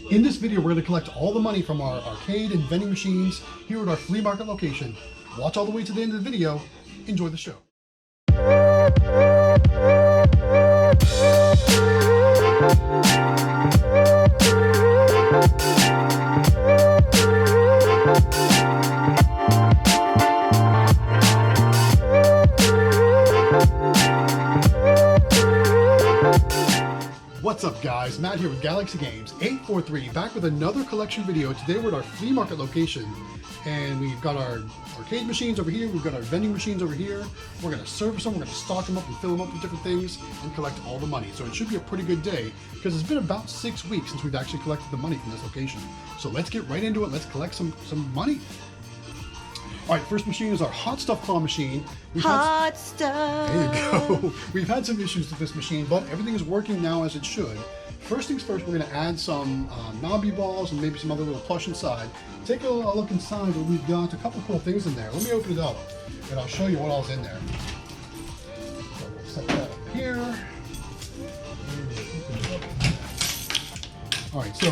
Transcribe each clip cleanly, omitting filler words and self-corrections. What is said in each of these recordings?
In this video, we're going to collect all the money from our arcade and vending machines here at our flea market location. Watch all the way to the end of the video. Enjoy the show. What's up guys, Matt here with Galaxy Games 843, back with another collection video. Today we're at our flea market location and we've got our arcade machines over here, we've got our vending machines over here. We're going to service them, we're going to stock them up and fill them up with different things and collect all the money. So it should be a pretty good day because it's been about 6 weeks since we've actually collected the money from this location. So let's get right into it, let's collect some money. Alright, first machine is our hot stuff claw machine. Hot stuff! There you go. We've had some issues with this machine, but everything is working now as it should. First things first, we're going to add some knobby balls and maybe some other little plush inside. Take a look inside where we've got a couple cool things in there. Let me open it up and I'll show you what all's in there. So we'll set that up here. Alright, so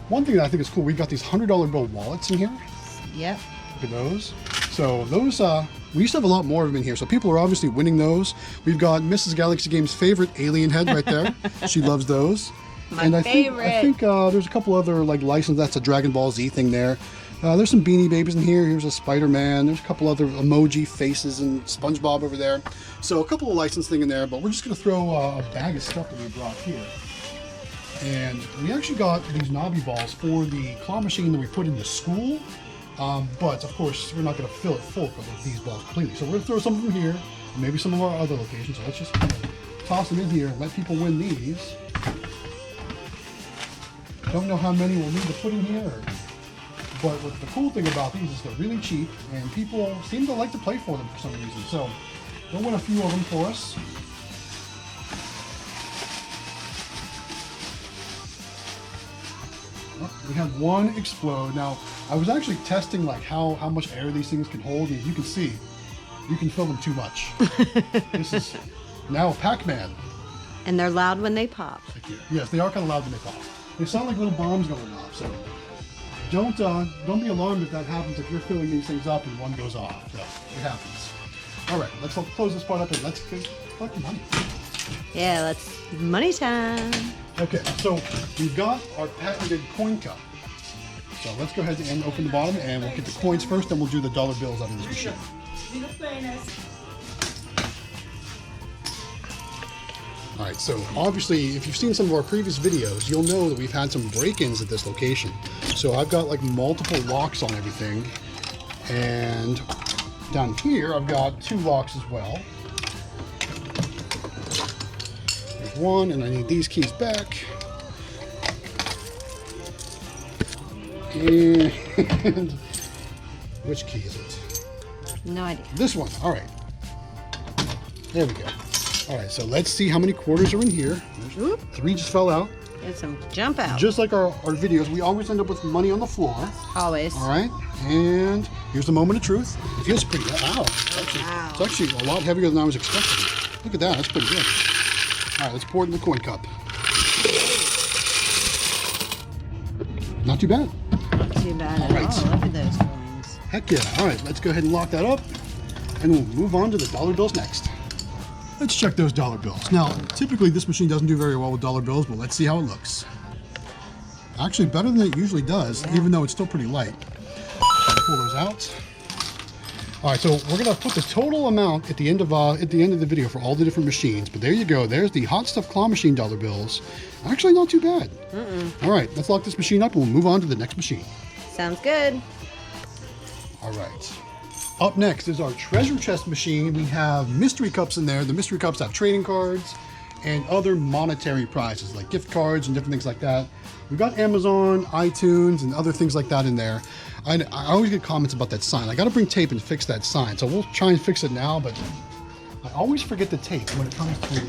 one thing that I think is cool, we've got these $100 bill wallets in here. Yep. Look at those. So those, we used to have a lot more of them in here, so people are obviously winning those. We've got Mrs. Galaxy Games' favorite alien head right there. She loves those. My favorite. I think there's a couple other like license. That's a Dragon Ball Z thing there. There's some Beanie Babies in here. Here's a Spider-Man. There's a couple other emoji faces and SpongeBob over there. So a couple of license thing in there, but we're just gonna throw a bag of stuff that we brought here. And we actually got these knobby balls for the claw machine that we put in the school. But of course, we're not going to fill it full of these balls completely. So we're going to throw some of them here, and maybe some of our other locations. So let's just kind of toss them in here and let people win these. Don't know how many we'll need to put in here. But what the cool thing about these is they're really cheap, and people seem to like to play for them for some reason. So we'll win a few of them for us. We had one explode. Now, I was actually testing like how much air these things can hold, and you can see, you can fill them too much. This is now Pac-Man. And they're loud when they pop. Yes, they are kind of loud when they pop. They sound like little bombs going off, so don't be alarmed if that happens if you're filling these things up and one goes off. So it happens. All right, let's close this part up and let's collect the money. Yeah, let's money time. Okay, so we've got our patented coin cup. So let's go ahead and open the bottom and we'll get the coins first, then we'll do the dollar bills out of this machine. Alright, so obviously if you've seen some of our previous videos, you'll know that we've had some break-ins at this location. So I've got like multiple locks on everything. And down here I've got 2 locks as well. There's one, and I need these keys back. And which key is it? No idea. This one. All right. There we go. All right. So let's see how many quarters are in here. Oop. 3 just fell out. Get some jump out. Just like our videos, we always end up with money on the floor. Always. All right. And here's the moment of truth. It feels pretty. Wow. Wow. It's actually a lot heavier than I was expecting. Look at that. That's pretty good. All right. Let's pour it in the coin cup. Not too bad. Not too bad at all. Look at those coins. Heck yeah. All right, let's go ahead and lock that up and we'll move on to the dollar bills next. Let's check those dollar bills. Now, typically this machine doesn't do very well with dollar bills, but let's see how it looks. Actually, better than it usually does, even though it's still pretty light. Pull those out. All right, so we're gonna put the total amount at the end of the video for all the different machines. But there you go. There's the hot stuff claw machine dollar bills. Actually, not too bad. All right, let's lock this machine up and we'll move on to the next machine. Sounds good. All right. Up next is our treasure chest machine. We have mystery cups in there. The mystery cups have trading cards and other monetary prizes like gift cards and different things like that. We've got Amazon, iTunes, and other things like that in there. I always get comments about that sign. I got to bring tape and fix that sign. So we'll try and fix it now, but I always forget the tape when it comes to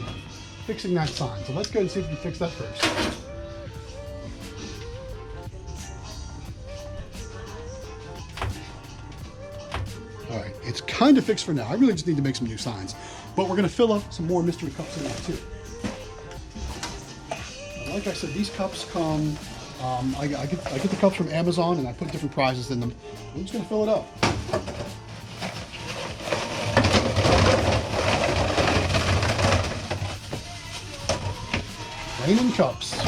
fixing that sign. So let's go and see if we can fix that first. All right, it's kind of fixed for now. I really just need to make some new signs. But we're going to fill up some more mystery cups in there too. Like I said, these cups come I get the cups from Amazon and I put different prizes in them. I'm just gonna fill it up. Raining cups.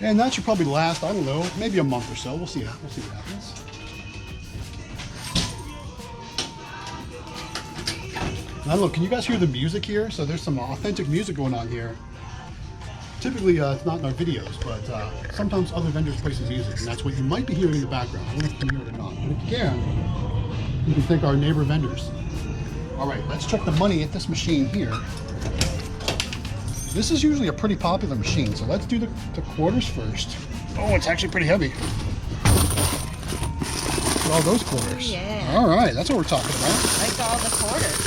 And that should probably last, I don't know, maybe a month or so. We'll see what happens. Now look, can you guys hear the music here? So there's some authentic music going on here. Typically, it's not in our videos, but sometimes other vendors play some music, and that's what you might be hearing in the background. I don't know if you can hear it or not, but if you can thank our neighbor vendors. All right, let's check the money at this machine here. This is usually a pretty popular machine, so let's do the quarters first. Oh, it's actually pretty heavy. Look at all those quarters. Yeah. All right, that's what we're talking about. Like all the quarters.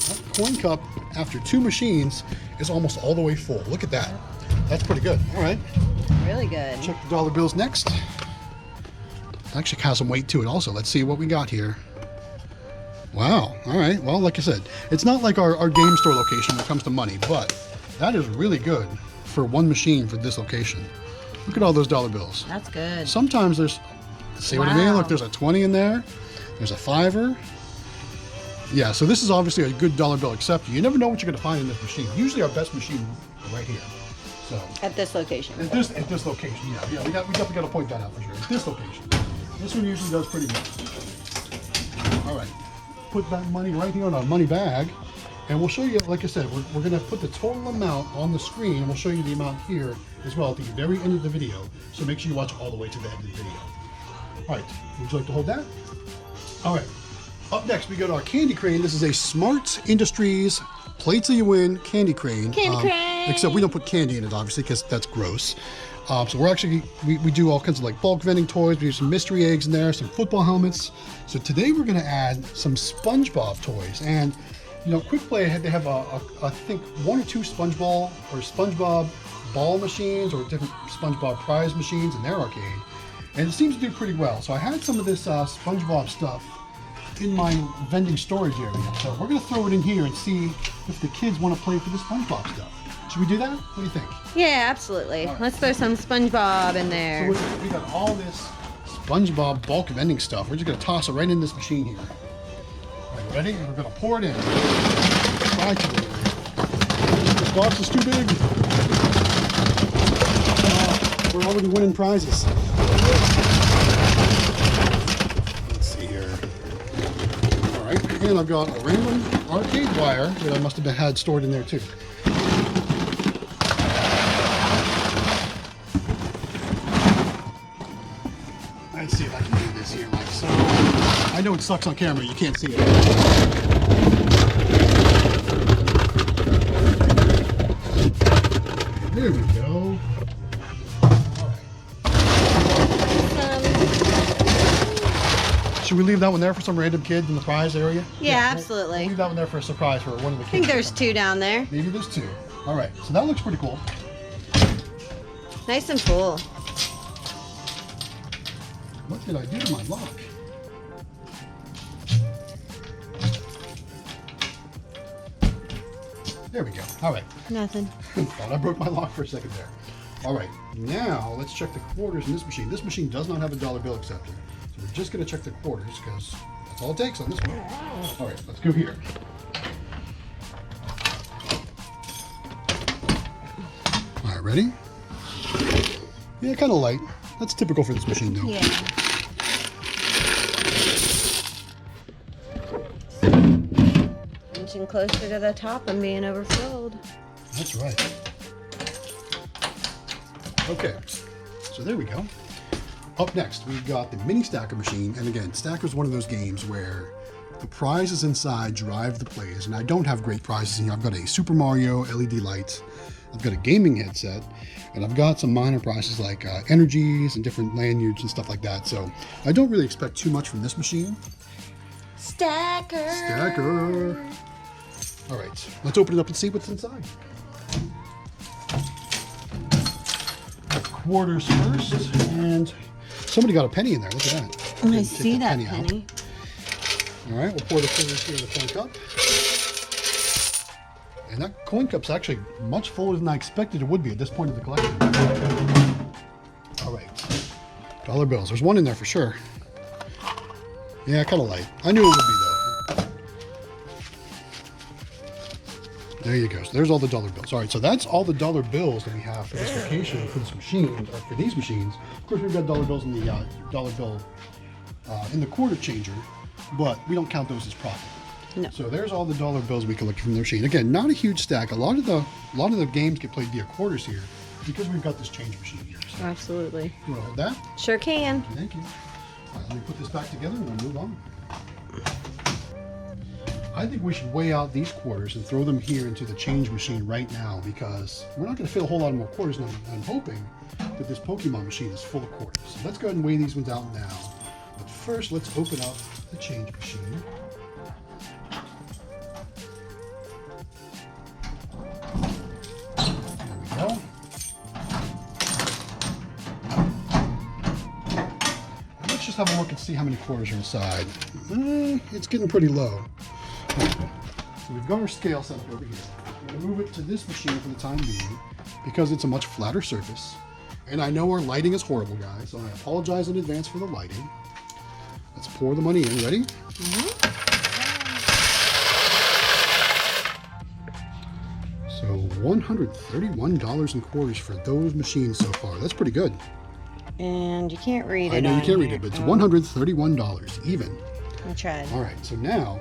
That coin cup, after 2 machines, is almost all the way full. Look at that. That's pretty good. All right. Really good. Check the dollar bills next. It actually has some weight to it also. Let's see what we got here. Wow. All right. Well, like I said, it's not like our game store location when it comes to money, but that is really good for one machine for this location. Look at all those dollar bills. That's good. Sometimes there's, see what I mean? Look, there's a 20 in there. There's a 5-er. Yeah, so this is obviously a good dollar bill acceptor. You never know what you're going to find in this machine. Usually our best machine right here. So At this location. At this location, yeah. We definitely got to point that out for sure. At this location. This one usually does pretty well. All right. Put that money right here on our money bag, and we'll show you, like I said, we're going to put the total amount on the screen, and we'll show you the amount here as well at the very end of the video, so make sure you watch all the way to the end of the video. All right, would you like to hold that? All right, up next we go to our candy crane. This is a Smart Industries Plates That You Win candy crane. Candy crane! Except we don't put candy in it, obviously, because that's gross. So we're actually, we do all kinds of like bulk vending toys. We have some mystery eggs in there, some football helmets. So today we're going to add some SpongeBob toys. And, you know, Quick Play, they have, I think, 1 or 2 SpongeBob ball machines or different SpongeBob prize machines in their arcade. And it seems to do pretty well. So I had some of this SpongeBob stuff in my vending storage area. So we're going to throw it in here and see if the kids want to play for the SpongeBob stuff. Should we do that? What do you think? Yeah, absolutely. Right. Let's throw some SpongeBob in there. So we got all this SpongeBob bulk vending stuff. We're just going to toss it right in this machine here. All right, ready? We're going to pour it in. Try to. This box is too big. We're already winning prizes. Let's see here. All right, and I've got a random arcade wire that I must have had stored in there too. Let's see if I can do this here like so. I know it sucks on camera, you can't see it. There we go. Should we leave that one there for some random kid in the prize area? Yeah, absolutely. We'll leave that one there for a surprise for one of the kids. I think there's 2 down there. Maybe there's 2. All right, so that looks pretty cool. Nice and full. What did I do to my lock? There we go. All right. Nothing. Thought I broke my lock for a second there. All right, now let's check the quarters in this machine. This machine does not have a dollar bill acceptor. So we're just going to check the quarters because that's all it takes on this one. All right, let's go here. All right, ready? Yeah, kind of light. That's typical for this machine, though. Yeah. Inching closer to the top and being overfilled. That's right. Okay, so there we go. Up next, we've got the mini stacker machine. And again, stacker is one of those games where the prizes inside drive the plays. And I don't have great prizes in here. I've got a Super Mario LED light. I've got a gaming headset. And I've got some minor prizes like energies and different lanyards and stuff like that. So I don't really expect too much from this machine. Stacker. Stacker. All right, let's open it up and see what's inside. Quarters first, and somebody got a penny in there. Look at that. I see that penny. All right, we'll pour the quarters here in the front cup. And that coin cup's actually much fuller than I expected it would be at this point of the collection. All right, dollar bills. There's one in there for sure. Yeah, kind of light. I knew it would be though. There you go. So there's all the dollar bills. All right, so that's all the dollar bills that we have for this location, for this machine, or for these machines. Of course, we've got dollar bills in the dollar bill in the quarter changer, but we don't count those as profit. No. So there's all the dollar bills we collect from the machine. Again, not a huge stack. A lot of the games get played via quarters here because we've got this change machine here. So Absolutely. you want to hold that? Sure can. Thank you. All right, let me put this back together and we'll move on. I think we should weigh out these quarters and throw them here into the change machine right now because we're not going to fit a whole lot more quarters, and I'm hoping that this Pokemon machine is full of quarters. So let's go ahead and weigh these ones out now. But first, let's open up the change machine. There we go. Let's just have a look and see how many quarters are inside. It's getting pretty low. So we've got our scale set up over here. I'm going to move it to this machine for the time being because it's a much flatter surface. And I know our lighting is horrible, guys, so I apologize in advance for the lighting. Let's pour the money in. Ready? So $131 in quarters for those machines so far. That's pretty good. And you can't read it. I know you can't read it, but it's $131 even. I tried. All right, so now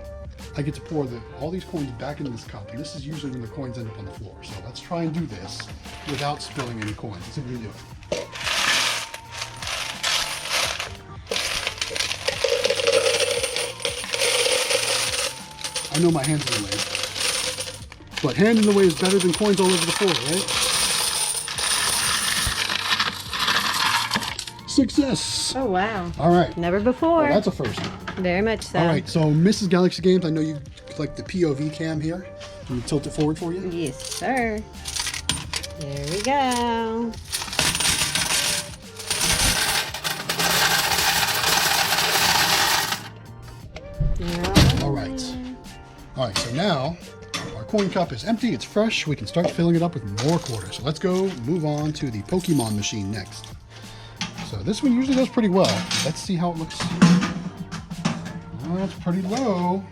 I get to pour all these coins back into this cup, and this is usually when the coins end up on the floor. So let's try and do this without spilling any coins. Let's see if we can do it. I know my hand's in the way, but hand in the way is better than coins all over the floor, right? Success! Oh, wow. All right. Never before. Well, that's a first. Very much so. All right, so Mrs. Galaxy Games, I know you like the POV cam here. Can we tilt it forward for you? Yes, sir. There we go. All right, so now our coin cup is empty, it's fresh, we can start filling it up with more quarters. So let's go move on to the Pokemon machine next. So this one usually does pretty well. Let's see how it looks. Oh, that's pretty low.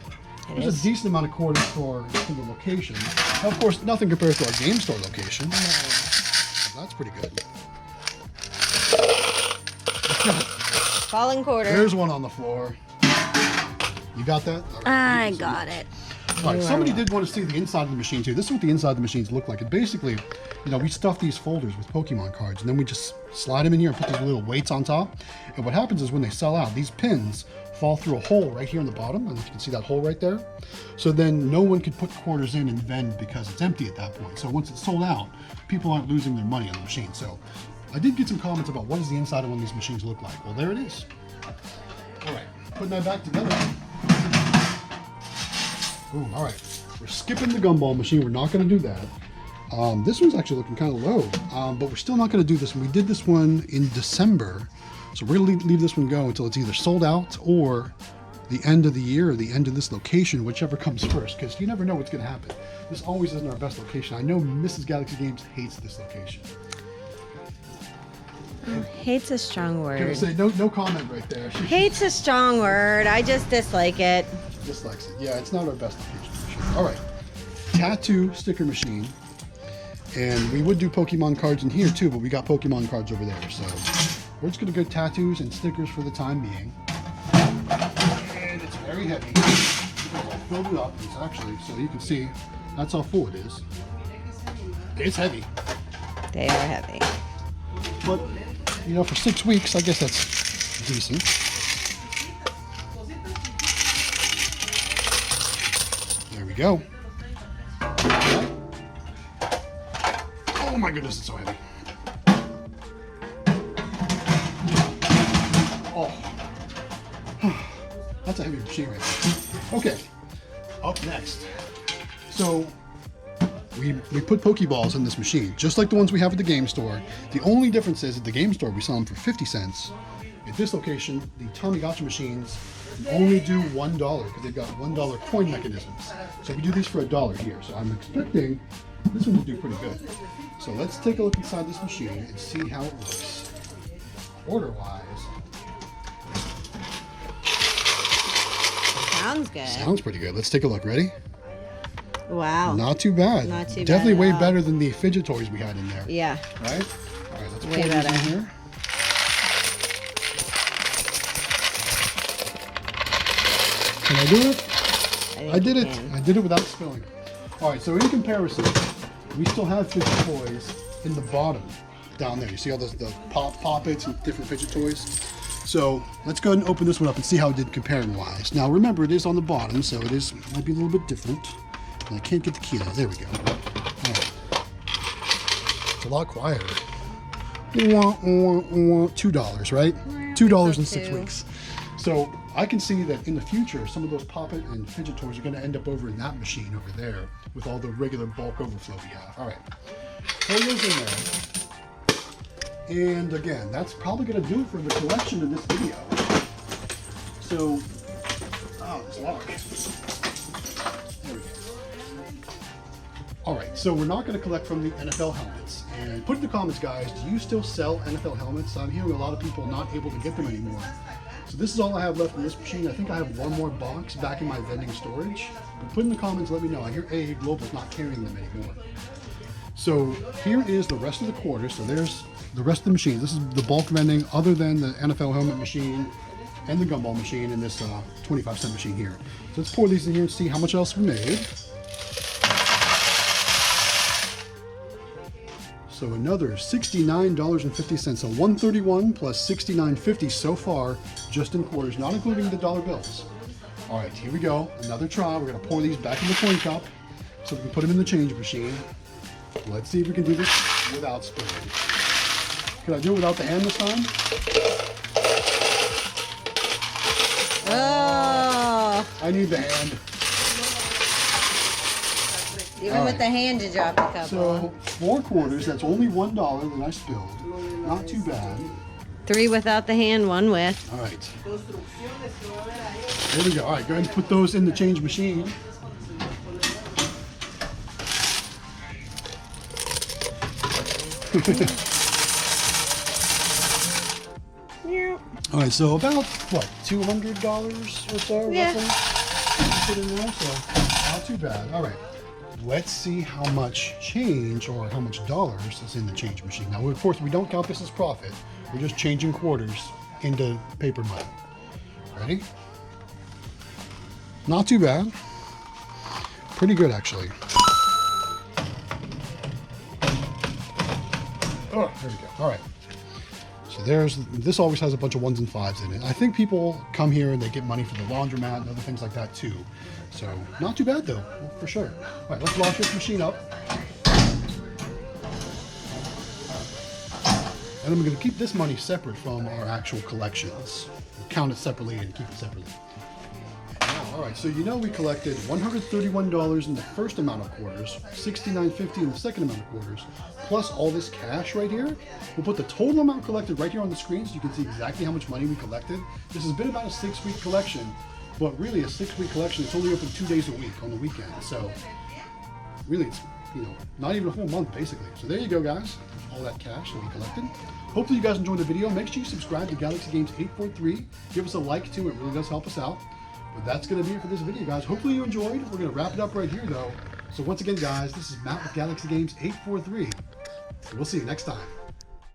There's a decent amount of quarters for the location. Now, of course, nothing compares to our game store location. So that's pretty good. Falling quarter. There's one on the floor. You got that? All right, I got it. All right, somebody did want to see the inside of the machine too. This is what the inside of the machines look like. And basically, you know, we stuff these folders with Pokemon cards, and then we just slide them in here and put these little weights on top. And what happens is when they sell out, these pins fall through a hole right here in the bottom, and you can see that hole right there. So then no one could put quarters in and vend because it's empty at that point. So once it's sold out, people aren't losing their money on the machine. So I did get some comments about what does the inside of one of these machines look like. Well, there it is. All right, putting that back together. Ooh, all right, we're skipping the gumball machine. We're not going to do that. This one's actually looking kind of low, but we're still not going to do this one. We did this one in December, so we're going to leave this one go until it's either sold out or the end of the year or the end of this location, whichever comes first, because you never know what's going to happen. This always isn't our best location. I know Mrs. Galaxy Games hates this location. Hate's a strong word. Gonna say no comment right there. She Hate's a strong word. I just dislike it. dislikes it. Yeah, it's not our best location for sure. All right, tattoo sticker machine, and we would do Pokemon cards in here too, but we got Pokemon cards over there, so we're just gonna go tattoos and stickers for the time being. And it's very heavy. I filled it up. It's actually, so you can see, that's how full it is. It's heavy. They are heavy. But, you know, for 6 weeks, I guess that's decent. There we go. Oh my goodness, it's so heavy. Oh. That's a heavy machine right there. Okay, up next. So, we put Pokeballs in this machine, just like the ones we have at the game store. The only difference is at the game store we sell them for 50 cents. At this location, the Tamagotchi machines, only do $1 because they've got $1 coin mechanisms. So we do these for $1 here. So I'm expecting this one to do pretty good. So let's take a look inside this machine and see how it looks. Order-wise. Sounds good. Sounds pretty good. Let's take a look. Ready? Wow. Not too bad. Not too bad. Definitely way at all. better than the fidget toys we had in there. Yeah. Right? All right, let's Way pour these better. in here. Can I do it? I did it. I did it without spilling. All right, so in comparison, we still have fidget toys in the bottom down there. You see all those the pop-its and different fidget toys? So let's go ahead and open this one up and see how it did comparing wise. Now remember, it is on the bottom, so it is might be a little bit different. And I can't get the key there. There we go. All right. It's a lot quieter. $2, right? $2 in 6 weeks. So I can see that in the future, some of those pop-it and fidget toys are going to end up over in that machine over there with all the regular bulk overflow we have. All right, pour those in there. And again, that's probably going to do it for the collection of this video. So, oh, it's locked. There we go. All right, so we're not going to collect from the NFL helmets. And put in the comments, guys, do you still sell NFL helmets? I'm hearing a lot of people not able to get them anymore. So this is all I have left in this machine. I think I have one more box back in my vending storage. But put in the comments, let me know. I hear AA Global's not carrying them anymore. So here is the rest of the quarters. So there's the rest of the machines. This is the bulk vending other than the NFL helmet machine and the gumball machine and this 25-cent machine here. So let's pour these in here and see how much else we made. So another $69.50. So $131 plus $69.50 so far, just in quarters, not including the dollar bills. All right, here we go. Another try. We're gonna pour these back in the coin cup so we can put them in the change machine. Let's see if we can do this without spilling. Can I do it without the hand this time? Oh. I need the hand. Even with the hand, you dropped a couple. So 4 quarters. That's only $1 that I spilled. Not too bad. 3 without the hand, 1 with. All right. There we go. All right, go ahead and put those in the change machine. All right, so about what, $200 or so? Yeah. Roughly? Put in there, so not too bad. All right, let's see how much change or how much dollars is in the change machine. Now, of course, we don't count this as profit. We're just changing quarters into paper money. Ready? Not too bad. Pretty good, actually. Oh, there we go. All right. So this always has a bunch of 1s and 5s in it. I think people come here and they get money for the laundromat and other things like that too. So not too bad though, for sure. All right, let's launch this machine up. And I'm going to keep this money separate from our actual collections. We'll count it separately and keep it separately. All right, so you know we collected $131 in the first amount of quarters, $69.50 in the second amount of quarters, plus all this cash right here. We'll put the total amount collected right here on the screen so you can see exactly how much money we collected. This has been about a 6-week collection, but really a 6-week collection. It's only open 2 days a week on the weekend. So really it's, you know, not even a whole month basically. So there you go, guys. All that cash that we collected. Hopefully you guys enjoyed the video. Make sure you subscribe to Galaxy Games 843. Give us a like too. It really does help us out. But that's going to be it for this video, guys. Hopefully you enjoyed. We're going to wrap it up right here, though. So once again, guys, this is Matt with Galaxy Games 843. We'll see you next time.